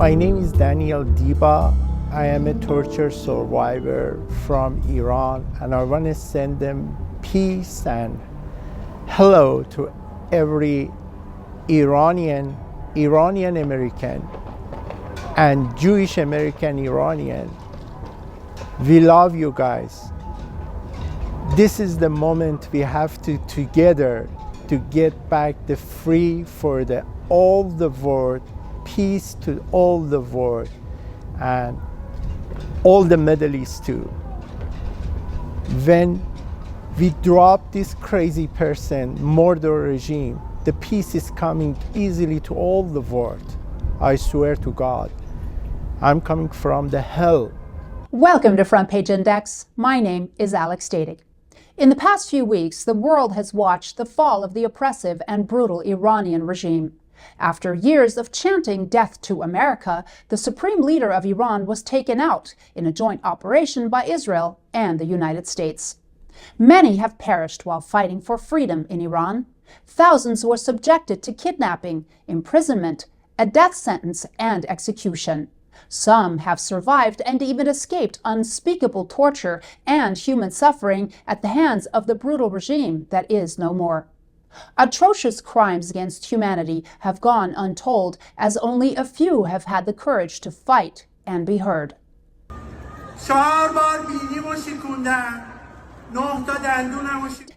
My name is Daniel Diba. I am a torture survivor from Iran, and I want to send them peace and hello to every Iranian American, and Jewish American Iranian. We love you guys. This is the moment we have to together to get back the free for all the world, peace to all the world, and all the Middle East too. When we drop this crazy person, murder regime, the peace is coming easily to all the world. I swear to God, I'm coming from the hell. Welcome to Front Page Index. My name is Alex Stadig. In the past few weeks, the world has watched the fall of the oppressive and brutal Iranian regime. After years of chanting death to America, the supreme leader of Iran was taken out in a joint operation by Israel and the United States. Many have perished while fighting for freedom in Iran. Thousands were subjected to kidnapping, imprisonment, a death sentence, and execution. Some have survived and even escaped unspeakable torture and human suffering at the hands of the brutal regime that is no more. Atrocious crimes against humanity have gone untold, as only a few have had the courage to fight and be heard.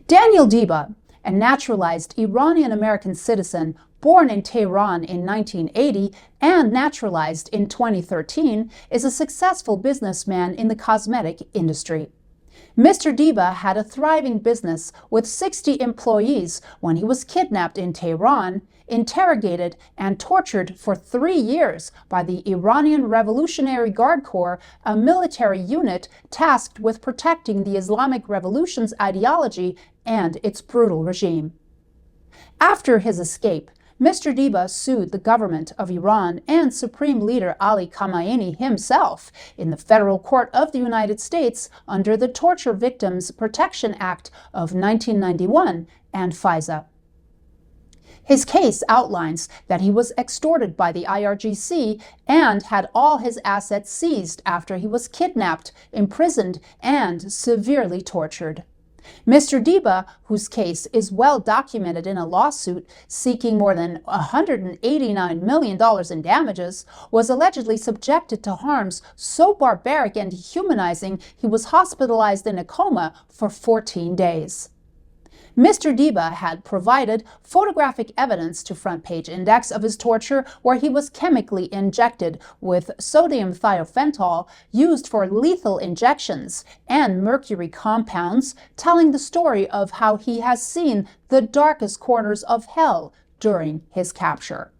Daniel Diba, a naturalized Iranian-American citizen born in Tehran in 1980 and naturalized in 2013, is a successful businessman in the cosmetic industry. Mr. Diba had a thriving business with 60 employees when he was kidnapped in Tehran, interrogated, and tortured for 3 years by the Iranian Revolutionary Guard Corps, a military unit tasked with protecting the Islamic Revolution's ideology and its brutal regime. After his escape, Mr. Diba sued the government of Iran and Supreme Leader Ali Khamenei himself in the Federal Court of the United States under the Torture Victims Protection Act of 1991 and FISA. His case outlines that he was extorted by the IRGC and had all his assets seized after he was kidnapped, imprisoned, and severely tortured. Mr. Diba, whose case is well documented in a lawsuit seeking more than $189 million in damages, was allegedly subjected to harms so barbaric and dehumanizing he was hospitalized in a coma for 14 days. Mr. Diba had provided photographic evidence to Front Page Index of his torture, where he was chemically injected with sodium thiophentol used for lethal injections and mercury compounds, telling the story of how he has seen the darkest corners of hell during his capture.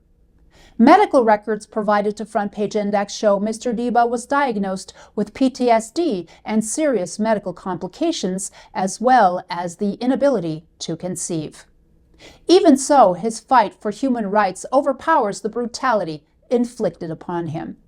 Medical records provided to Front Page Index show Mr. Diba was diagnosed with PTSD and serious medical complications, as well as the inability to conceive. Even so, his fight for human rights overpowers the brutality inflicted upon him.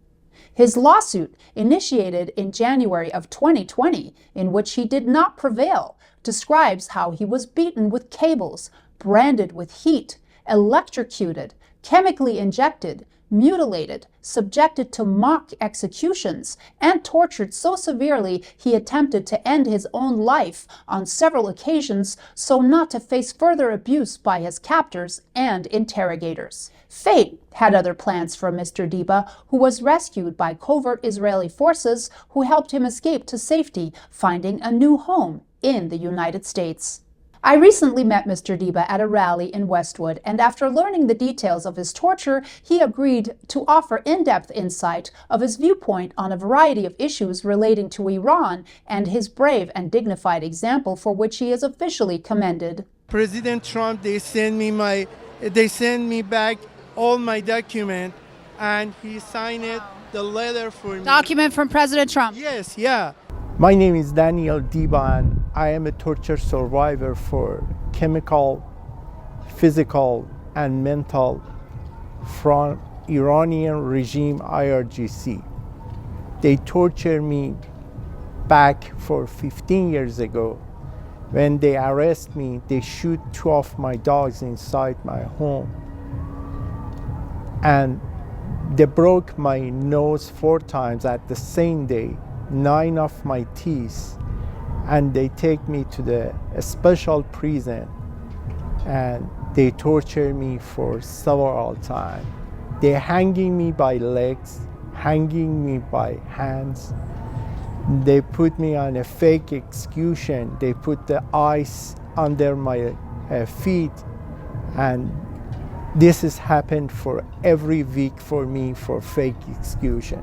His lawsuit, initiated in January of 2020, in which he did not prevail, describes how he was beaten with cables, branded with heat, electrocuted, chemically injected, mutilated, subjected to mock executions, and tortured so severely he attempted to end his own life on several occasions so not to face further abuse by his captors and interrogators. Fate had other plans for Mr. Diba, who was rescued by covert Israeli forces who helped him escape to safety, finding a new home in the United States. I recently met Mr. Diba at a rally in Westwood, and after learning the details of his torture, he agreed to offer in-depth insight of his viewpoint on a variety of issues relating to Iran and his brave and dignified example for which he is officially commended. President Trump, they send me back all my document, and he signed the letter for me. Document from President Trump? Yes, yeah. My name is Daniel Diba, and I am a torture survivor for chemical, physical, and mental from Iranian regime IRGC. They tortured me back for 15 years ago. When they arrest me, they shoot 2 of my dogs inside my home. And They broke my nose 4 times at the same day, 9 of my teeth, and they take me to the special prison and they torture me for several times. They're hanging me by legs, hanging me by hands. They put me on a fake execution. They put the ice under my feet, and this has happened for every week for me for fake execution.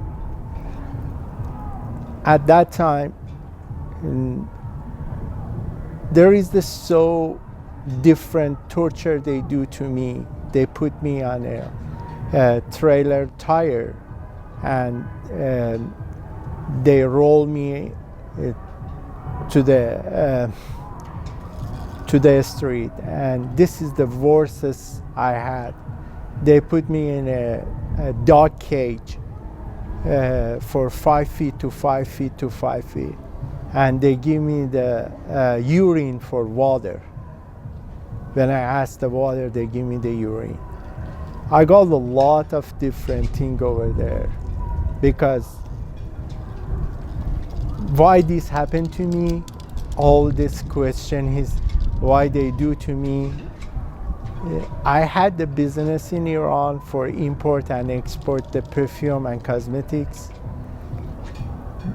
At that time, there is this so different torture they do to me. They put me on a trailer tire and they roll me to the street, and this is the worstest I had. They put me in a dog cage for 5 feet to 5 feet to 5 feet, and they give me the urine for water. When I ask the water, they give me the urine. I got a lot of different things over there, because why this happened to me, all this question is why they do to me. I had the business in Iran for import and export the perfume and cosmetics.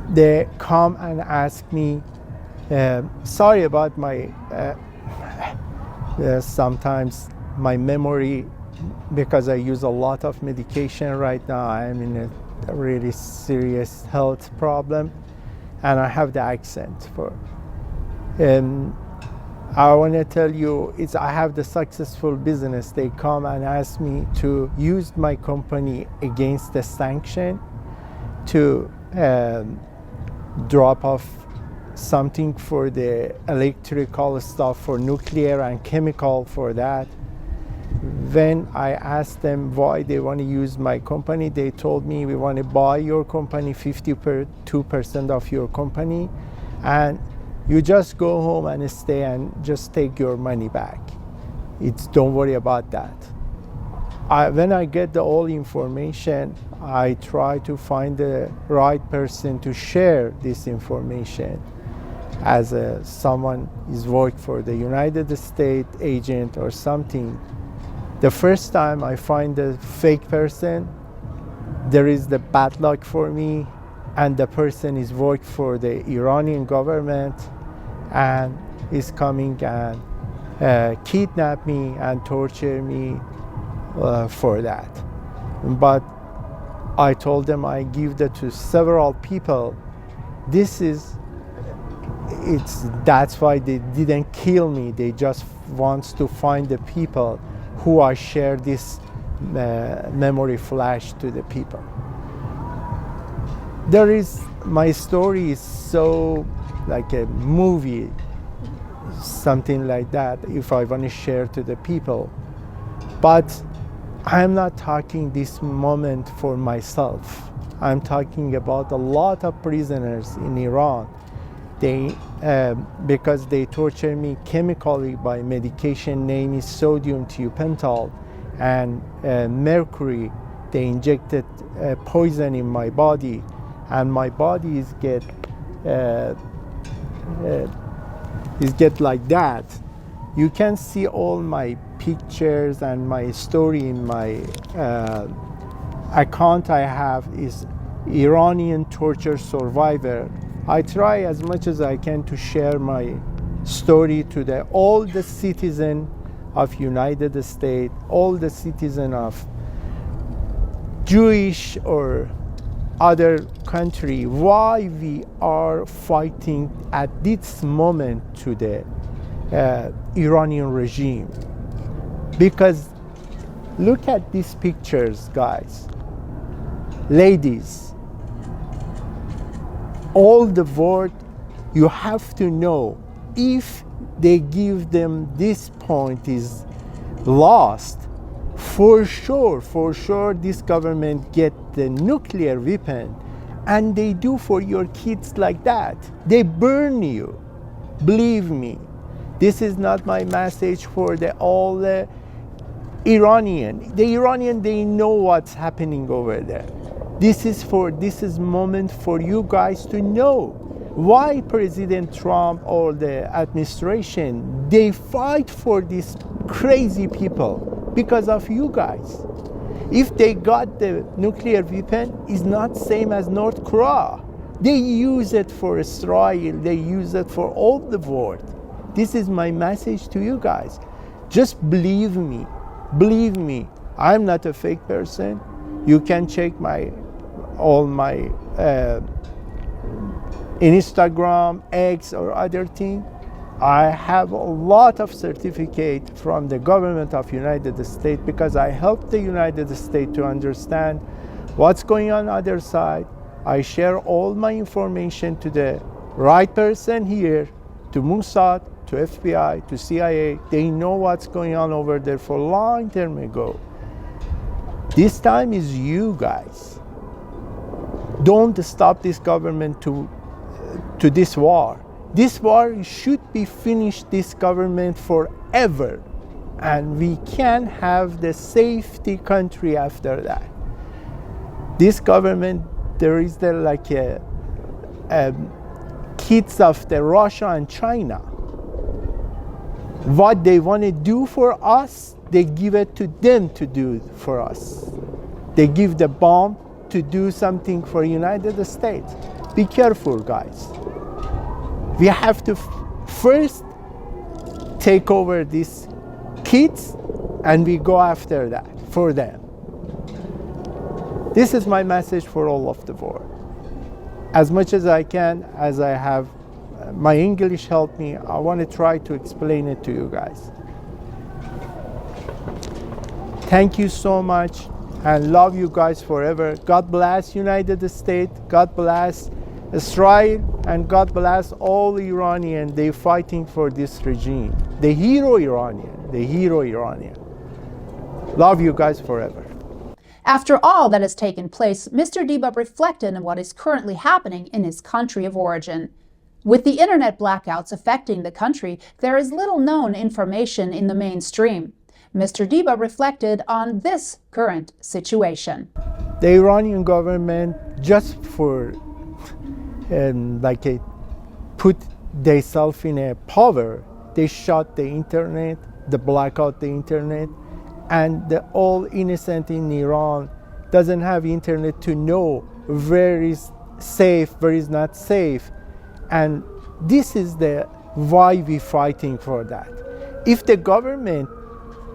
They come and ask me, sorry about my, sometimes my memory, because I use a lot of medication right now. I'm in a really serious health problem, and I have the accent for. I want to tell you, I have the successful business. They come and ask me to use my company against the sanction to drop off something for the electrical stuff, for nuclear and chemical for that. When I asked them why they want to use my company, they told me, we want to buy your company, 52% of your company, and you just go home and stay and just take your money back. Don't worry about that. When I get the all information, I try to find the right person to share this information. As someone is work for the United States agent or something, the first time I find a fake person, there is the bad luck for me, and the person is work for the Iranian government and is coming and kidnap me and torture me for that. But I told them I give that to several people. That's why they didn't kill me. They just want to find the people who I share this memory flash to the people. My story is so like a movie, something like that, if I want to share to the people. But I'm not talking this moment for myself. I'm talking about a lot of prisoners in Iran. Because they torture me chemically by medication name is sodium thiopental and mercury. They injected poison in my body, and my body is get like that. You can see all my pictures and my story in my account. I have is Iranian torture survivor. I try as much as I can to share my story to all the citizens of United States, all the citizens of Jewish or other country, why we are fighting at this moment to the Iranian regime. Because look at these pictures, guys, ladies, all the world, you have to know, if they give them this point is lost, for sure this government get the nuclear weapon, and they do for your kids like that. They burn you. Believe me, this is not my message for all the The Iranian, they know what's happening over there. This is moment for you guys to know why President Trump or the administration, they fight for these crazy people because of you guys. If they got the nuclear weapon, it's not same as North Korea. They use it for Israel, they use it for all the world. This is my message to you guys. Just believe me, I'm not a fake person. You can check all my Instagram, X, or other thing. I have a lot of certificate from the government of United States because I helped the United States to understand what's going on other side. I share all my information to the right person here, to Mossad, to FBI, to CIA. They know what's going on over there for a long time ago. This time is you guys. Don't stop this government to this war. This war should be finished, this government, forever. And we can have the safety country after that. This government, there is kids of the Russia and China. What they want to do for us, they give it to them to do for us. They give the bomb to do something for United States. Be careful, guys. We have to first take over these kids and we go after that for them. This is my message for all of the world. As much as I can, as I have, my English helped me, I want to try to explain it to you guys. Thank you so much and love you guys forever. God bless United States. God bless Israel, and God bless all Iranian. They're fighting for this regime. The hero Iranian. Love you guys forever. After all that has taken place, Mr. Dibab reflected on what is currently happening in his country of origin. With the internet blackouts affecting the country, there is little known information in the mainstream. Mr. Dibab reflected on this current situation. The Iranian government, just for put themselves in a power, they shut the internet, they blackout the internet, and all innocent in Iran doesn't have internet to know where is safe, where is not safe. And this is why we're fighting for that. If the government,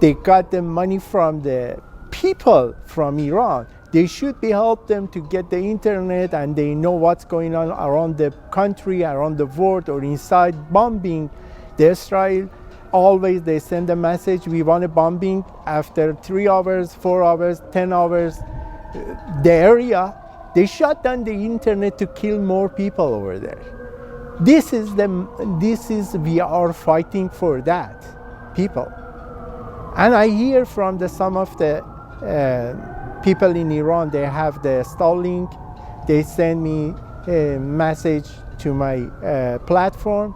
they got the money from the people from Iran, they should be help them to get the internet and they know what's going on around the country, around the world, or inside bombing. The Israel, always they send a message, we want a bombing after 3 hours, 4 hours, 10 hours. The area, they shut down the internet to kill more people over there. We are fighting for that, people. And I hear from some of the people in Iran, they have the Starlink. They send me a message to my platform.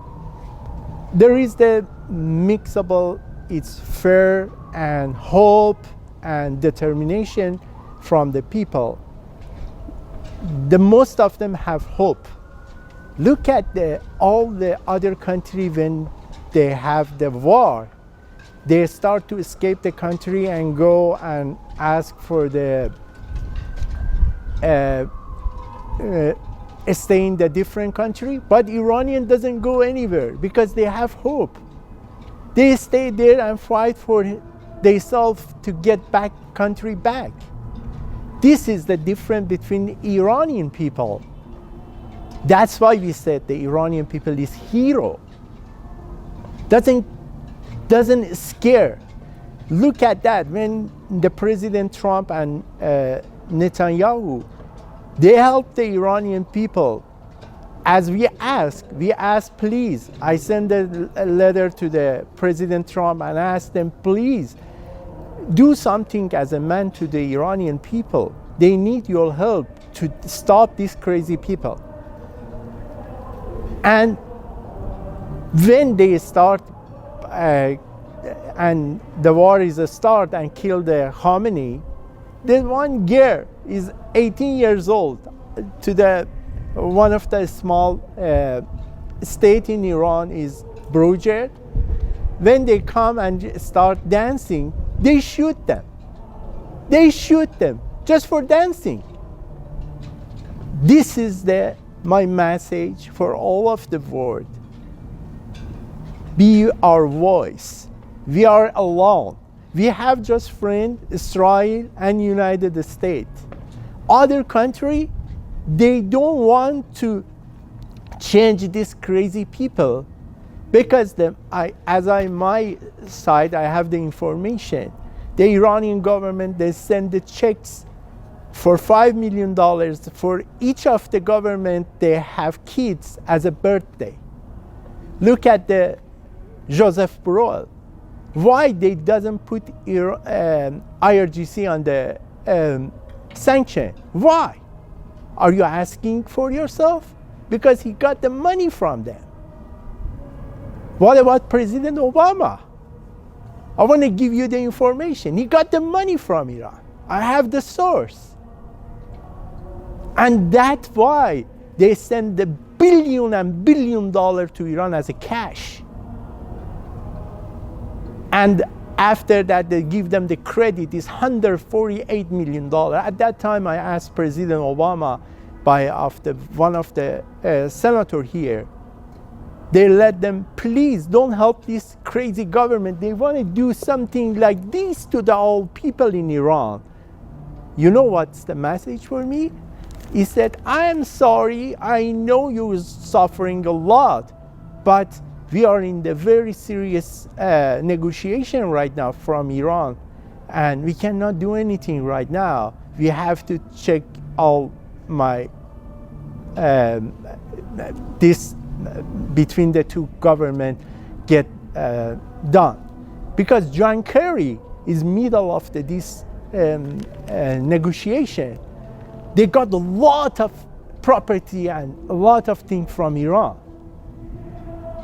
There is the mixable, it's fear and hope and determination from the people. The most of them have hope. Look at all the other countries when they have the war. They start to escape the country and go and ask for the stay in the different country. But Iranian doesn't go anywhere because they have hope. They stay there and fight for themselves to get back country back. This is the difference between Iranian people. That's why we said the Iranian people is hero. Doesn't scare. Look at that. When the President Trump and Netanyahu, they helped the Iranian people. As we asked, please. I sent a letter to the President Trump and asked them, please, do something as a man to the Iranian people. They need your help to stop these crazy people. And when they start and the war is a start and kill the Khamenei, then one girl is 18 years old to the one of the small state in Iran is Brujer. When they come and start dancing, they shoot them. They shoot them just for dancing. This is my message for all of the world. Be our voice. We are alone. We have just friends, Israel and United States. Other country, they don't want to change these crazy people because my side, I have the information. The Iranian government, they send the checks for $5 million for each of the government. They have kids as a birthday. Look at the Joseph Borrell. Why they doesn't put IRGC on the sanction? Why? Are you asking for yourself? Because he got the money from them. What about President Obama? I want to give you the information. He got the money from Iran. I have the source. And that's why they send the billion and billion dollars to Iran as a cash. And after that, they give them the credit, is $148 million. At that time, I asked President Obama, one of the senator here, they let them, please don't help this crazy government. They want to do something like this to the old people in Iran. You know what's the message for me? He said, I am sorry, I know you're suffering a lot, but we are in the very serious negotiation right now from Iran, and we cannot do anything right now. We have to check all my this between the two governments get done, because John Kerry is middle of this negotiation. They got a lot of property and a lot of things from Iran.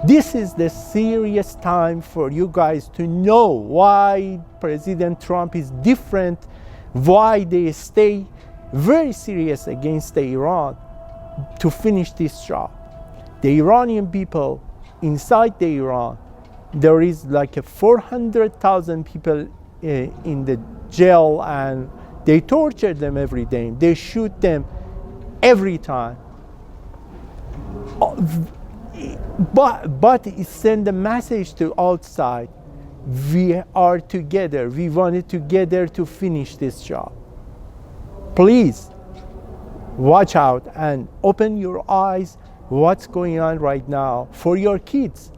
This is the serious time for you guys to know why President Trump is different, why they stay very serious against Iran to finish this job. The Iranian people inside the Iran, there is like 400,000 people in the jail, and they torture them every day. They shoot them every time. But it sends a message to outside. We are together. We wanted together to finish this job. Please watch out and open your eyes what's going on right now for your kids,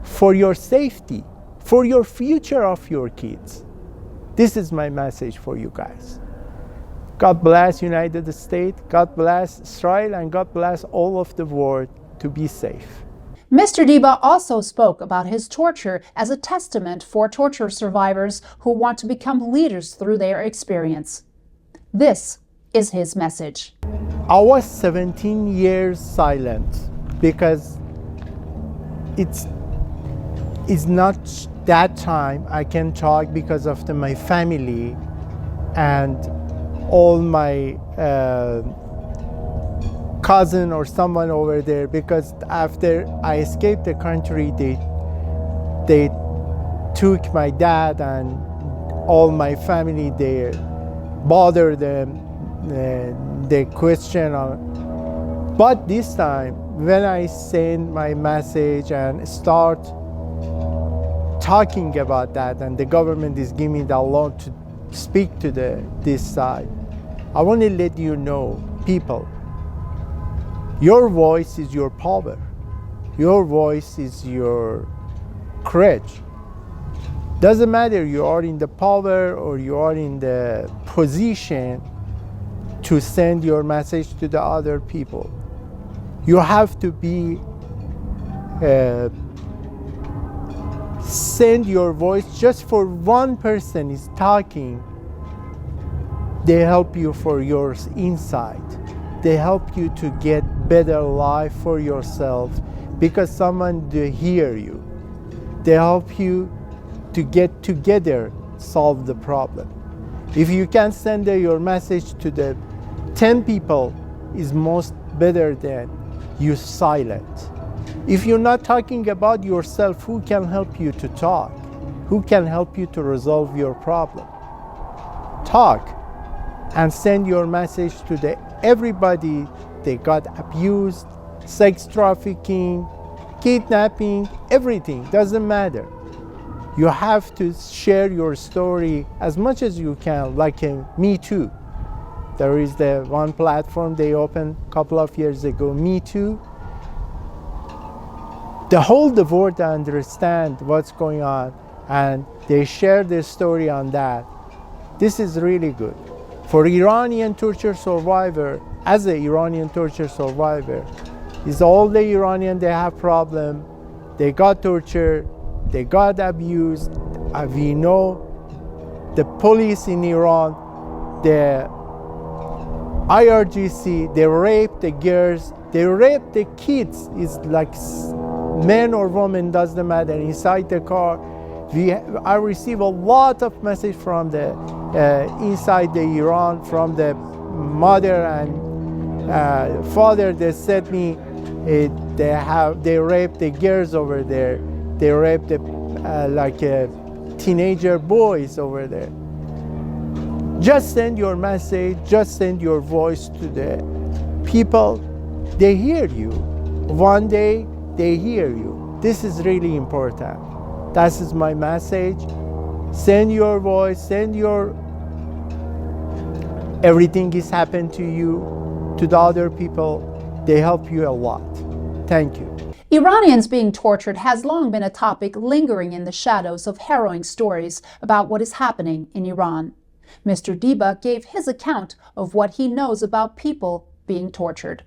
for your safety, for your future of your kids. This is my message for you guys. God bless United States, God bless Israel, and God bless all of the world to be safe. Mr. Diba also spoke about his torture as a testament for torture survivors who want to become leaders through their experience. This is his message. I was 17 years silent because it's not that time I can talk because of my family and all my cousin or someone over there, because after I escaped the country, they took my dad and all my family there, bothered them, they question. But this time, when I send my message and start talking about that, and the government is giving me the law to speak to this side, I want to let you know, people, your voice is your power. Your voice is your courage. Doesn't matter you are in the power or you are in the position to send your message to the other people. You have to be send your voice. Just for one person is talking, they help you for your inside. They help you to get better life for yourself, because someone to hear you. They help you to get together, solve the problem. If you can send your message to the 10 people, is most better than you silent. If you're not talking about yourself, who can help you to talk? Who can help you to resolve your problem? Talk and send your message to everybody. They got abused, sex trafficking, kidnapping, everything, doesn't matter. You have to share your story as much as you can, like Me Too. There is the one platform they opened a couple of years ago, Me Too. The whole world understand what's going on, and they share their story on that. This is really good. For Iranian torture survivor, as an Iranian torture survivor, is all the Iranian, they have problem, they got tortured, they got abused. We know the police in Iran, the IRGC, they rape the girls, they rape the kids. It's like men or women, doesn't matter, inside the car. I receive a lot of message from the inside the Iran, from the mother and father. They said me they rape the girls over there. They rape the teenager boys over there. Just send your message, just send your voice to the people. They hear you. One day they hear you. This is really important. That is my message. Send your voice, send your everything is happened to you, to the other people. They help you a lot. Thank you. Iranians being tortured has long been a topic lingering in the shadows of harrowing stories about what is happening in Iran. Mr. Diba gave his account of what he knows about people being tortured.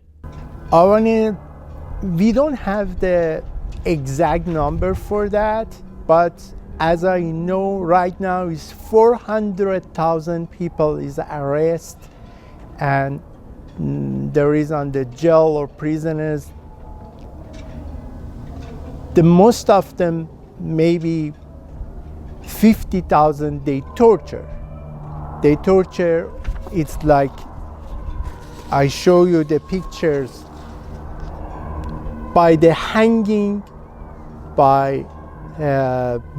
We don't have the exact number for that, but as I know right now is 400,000 people is arrested, and there is on the jail or prisoners. The most of them, maybe 50,000, they torture. They torture, it's like, I show you the pictures, by the hanging, by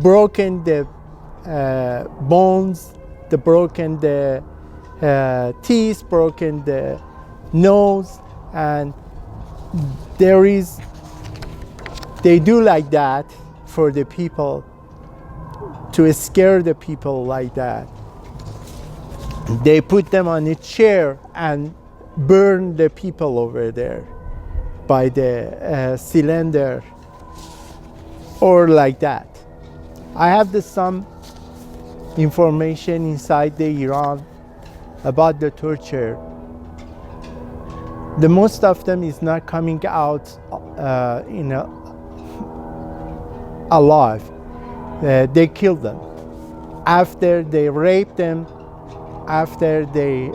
broken the bones, the broken the teeth, broken the nose, and they do like that for the people, to scare the people like that. They put them on a chair and burn the people over there by the cylinder, or like that. I have some information inside the Iran about the torture. The most of them is not coming out alive. They kill them. After they rape them, after they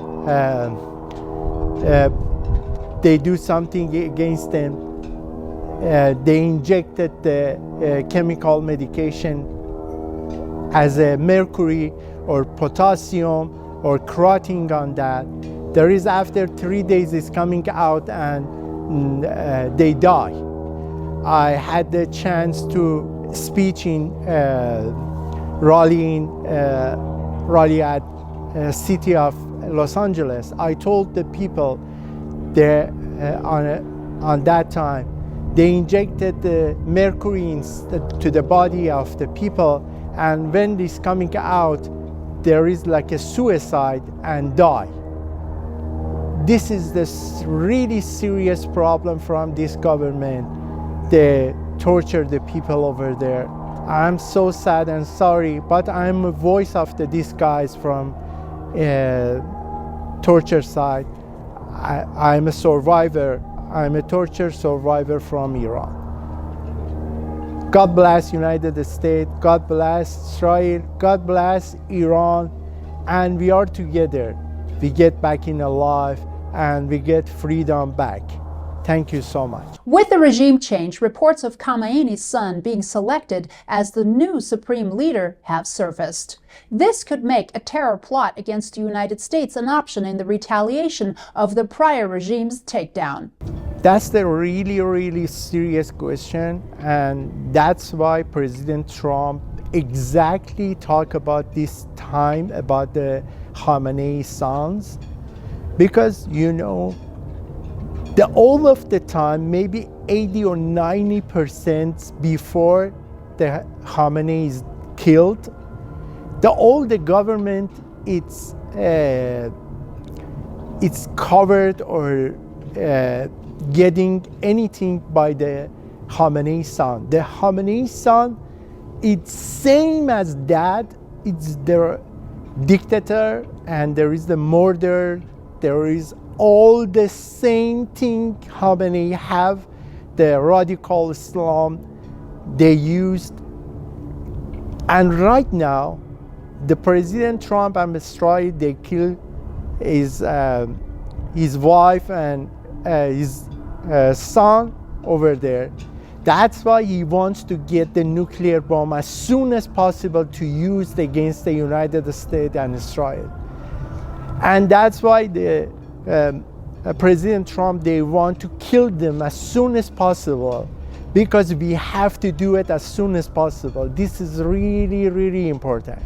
do something against them, they injected the chemical medication as a mercury or potassium or carotene on that. There is, after 3 days, is coming out and they die. I had the chance to speak in Raleigh at city of Los Angeles. I told the people there on that time, they injected the mercury to the body of the people, and when this coming out, there is like a suicide and die. This is this really serious problem from this government. They torture the people over there. I'm so sad and sorry, but I'm a voice of these guys from torture side. I'm a survivor. I'm a torture survivor from Iran. God bless United States. God bless Israel. God bless Iran. And we are together. We get back in alive and we get freedom back. Thank you so much. With the regime change, reports of Khamenei's son being selected as the new supreme leader have surfaced. This could make a terror plot against the United States an option in the retaliation of the prior regime's takedown. That's the really serious question, and that's why President Trump exactly talked about this time about the Khamenei sons, because all of the time, maybe 80 or 90% before the Khamenei is killed, all the government it's covered or getting anything by the Khamenei son. The Khamenei son, it's same as that. It's the dictator, and there is the murder. There is all the same thing Khamenei have, the radical Islam they used. And right now, the President Trump and Israel, they kill his wife and his son over there. That's why he wants to get the nuclear bomb as soon as possible to use against the United States and Israel. And that's why the President Trump, they want to kill them as soon as possible, because we have to do it as soon as possible. This is really important.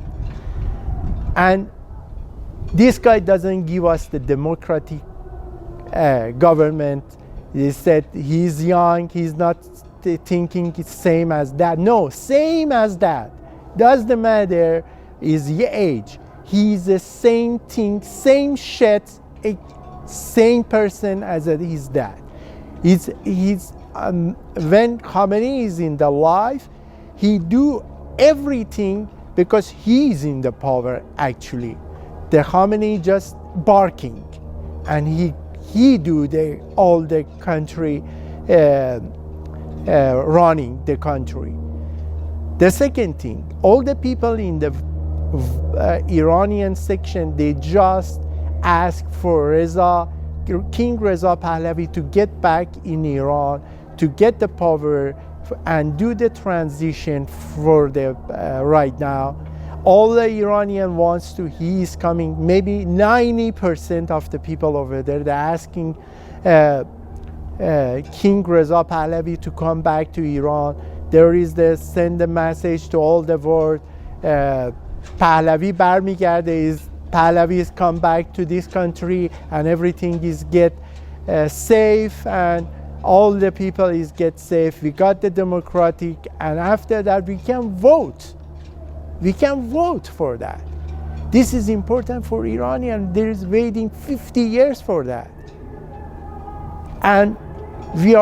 And this guy doesn't give us the democratic government. He said he's young, he's not thinking it's same as that. No, same as that. Doesn't matter is the age. He's the same thing, same shit, same person as his dad. When Khamenei is in the life, he do everything because he's in the power actually. The Khamenei just barking, and he do all the country running the country. The second thing, all the people in the Iranian section, they just ask for King Reza Pahlavi to get back in Iran, to get the power and do the transition for the right now. All the Iranian wants to, he is coming, maybe 90% of the people over there, they're asking King Reza Pahlavi to come back to Iran. There is the send a message to all the world. Pahlavi barmigarde, Pahlavi is come back to this country and everything is get safe, and all the people is get safe. We got the democratic, and after that we can vote. We can vote for that. This is important for Iranian. There is waiting 50 years for that. And we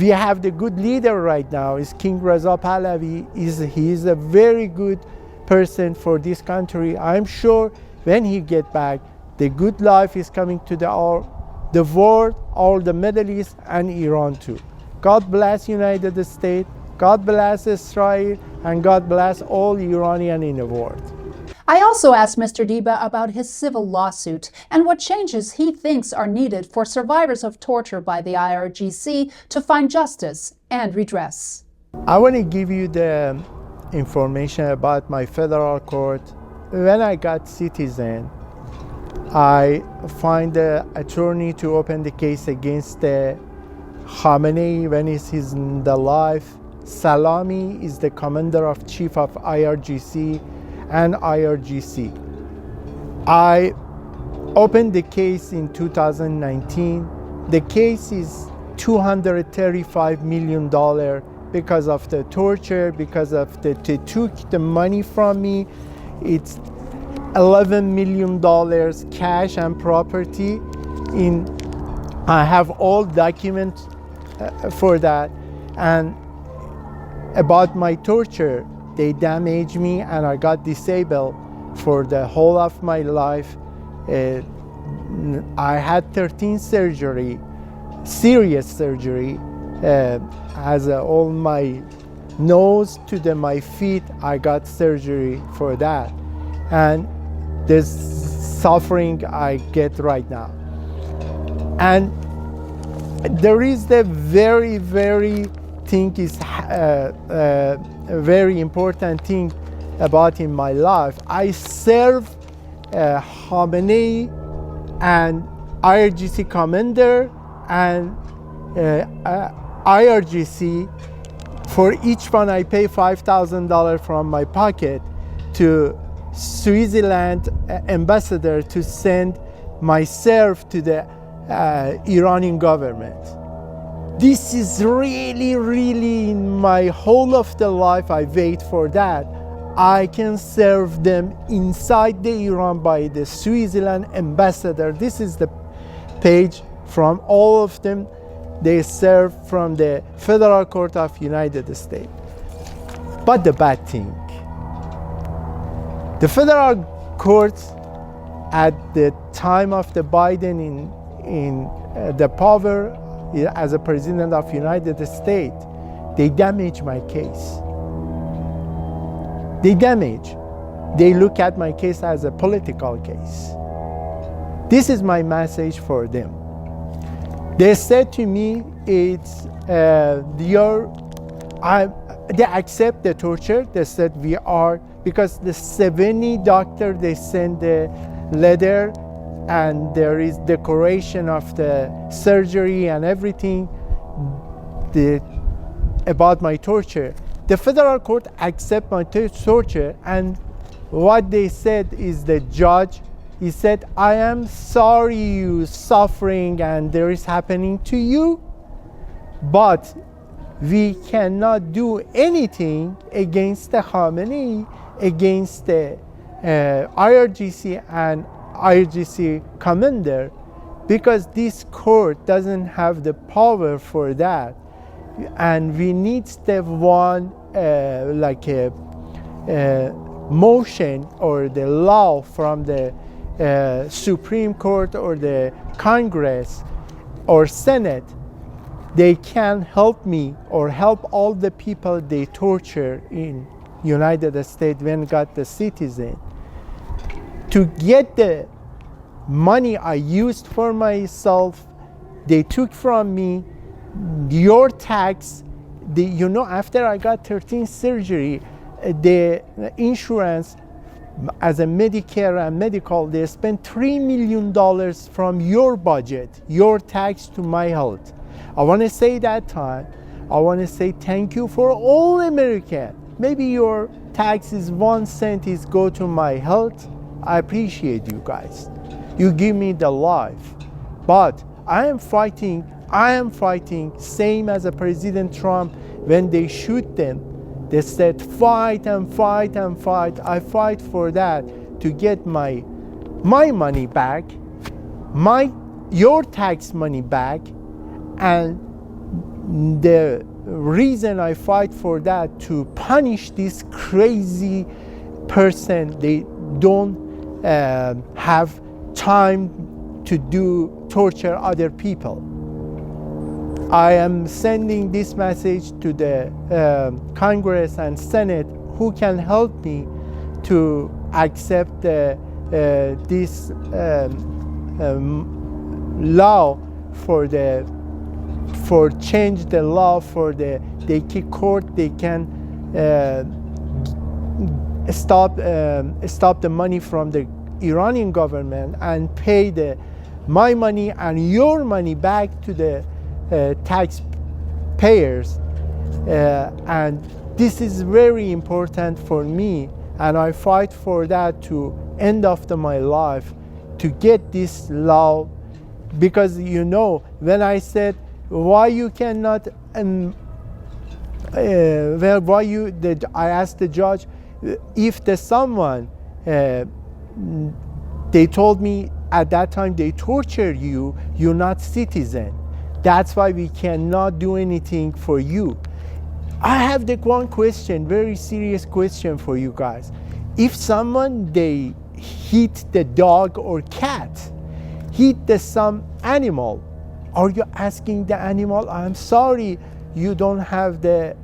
have the good leader right now, is King Reza Pahlavi. He is a very good person for this country. I'm sure when he get back, the good life is coming to the world, all the Middle East and Iran too. God bless United States, God bless Israel, and God bless all Iranian in the world. I also asked Mr. Diba about his civil lawsuit and what changes he thinks are needed for survivors of torture by the IRGC to find justice and redress. I want to give you the information about my federal court. When I got citizen, I find the attorney to open the case against the Khamenei when he's in the life. Salami is the commander of chief of IRGC and IRGC. I opened the case in 2019. The case is $235 million because of the torture, because of they took the money from me. It's $11 million cash and property. I have all documents for that. And about my torture, they damaged me and I got disabled for the whole of my life. I had 13 surgery, serious surgery, as all my nose to my feet, I got surgery for that. And this suffering I get right now. And there is the very thing is very important thing about in my life. I serve Khamenei and IRGC commander and IRGC. For each one I pay $5,000 from my pocket to Switzerland ambassador to send myself to the Iranian government. This is really in my whole of the life I wait for that. I can serve them inside the Iran by the Switzerland ambassador. This is the page from all of them. They serve from the Federal Court of United States. But the bad thing, the Federal Court at the time of the Biden in the power as a president of United States, they damage my case. They look at my case as a political case. This is my message for them. They said to me, they accept the torture. They said because the 70 doctor, they send the letter and there is decoration of the surgery and everything about my torture. The federal court accept my torture, and what they said is the judge, he said, I am sorry you suffering and there is happening to you, but we cannot do anything against the Khamenei, against the IRGC and IRGC commander, because this court doesn't have the power for that. And we need step one, like a motion or the law from the Supreme Court or the Congress or Senate. They can help me or help all the people they torture in United States when got the citizen to get the money I used for myself. They took from me your tax. After I got 13 surgery, the insurance as a Medicare and medical, they spent $3 million from your budget, your tax to my health. I want to say that time, I want to say thank you for all American. Maybe your tax is 1 cent is go to my health. I appreciate you guys. You give me the life. But I am fighting, same as a President Trump, when they shoot them, they said fight and fight and fight. I fight for that to get my money back, your tax money back, and the reason I fight for that, to punish this crazy person. They don't have time to torture other people. I am sending this message to the Congress and Senate, who can help me to accept this law for change the law for the court. They can stop the money from the Iranian government and pay my money and your money back to the taxpayers, and this is very important for me, and I fight for that to end of my life to get this law, because when I said why you cannot I asked the judge if someone they told me at that time they torture you, you're not citizen. That's why we cannot do anything for you. I have the one question, very serious question for you guys. If someone they hit the dog or cat, hit some animal, are you asking the animal, I'm sorry, you don't have the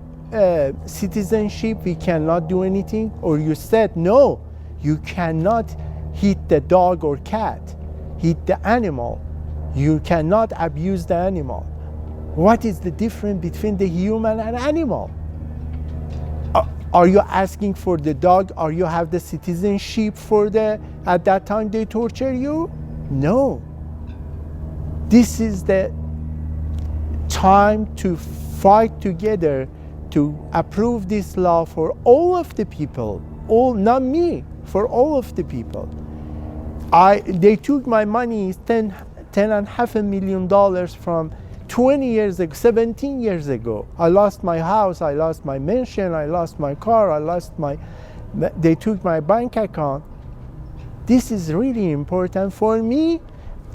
citizenship, we cannot do anything? Or you said, no, you cannot hit the dog or cat, hit the animal. You cannot abuse the animal. What is the difference between the human and animal? Are you asking for the dog? Are you have the citizenship for at that time they torture you? No. This is the time to fight together to approve this law for all of the people. Not me, for all of the people. They took my money, $10.5 million from 20 years ago, 17 years ago. I lost my house, I lost my mansion, I lost my car, they took my bank account. This is really important for me,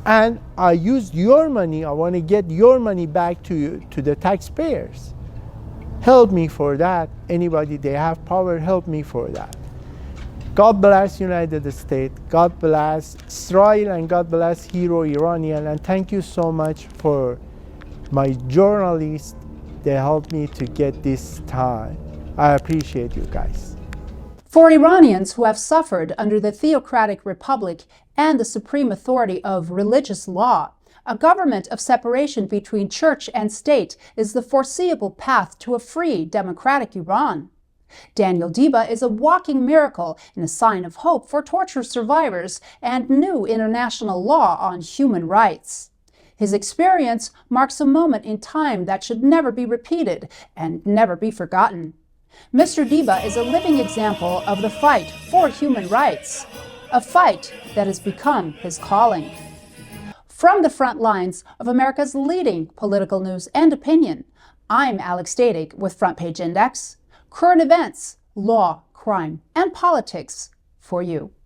and I used your money. I want to get your money back to the taxpayers. Help me for that. Anybody, they have power, help me for that. God bless United States, God bless Israel, and God bless Hero Iranian, and thank you so much for my journalists. They helped me to get this time. I appreciate you guys. For Iranians who have suffered under the theocratic republic and the supreme authority of religious law, a government of separation between church and state is the foreseeable path to a free, democratic Iran. Daniel Diba is a walking miracle and a sign of hope for torture survivors and new international law on human rights. His experience marks a moment in time that should never be repeated and never be forgotten. Mr. Diba is a living example of the fight for human rights, a fight that has become his calling. From the front lines of America's leading political news and opinion, I'm Alex Stadig with Front Page Index. Current events, law, crime, and politics for you.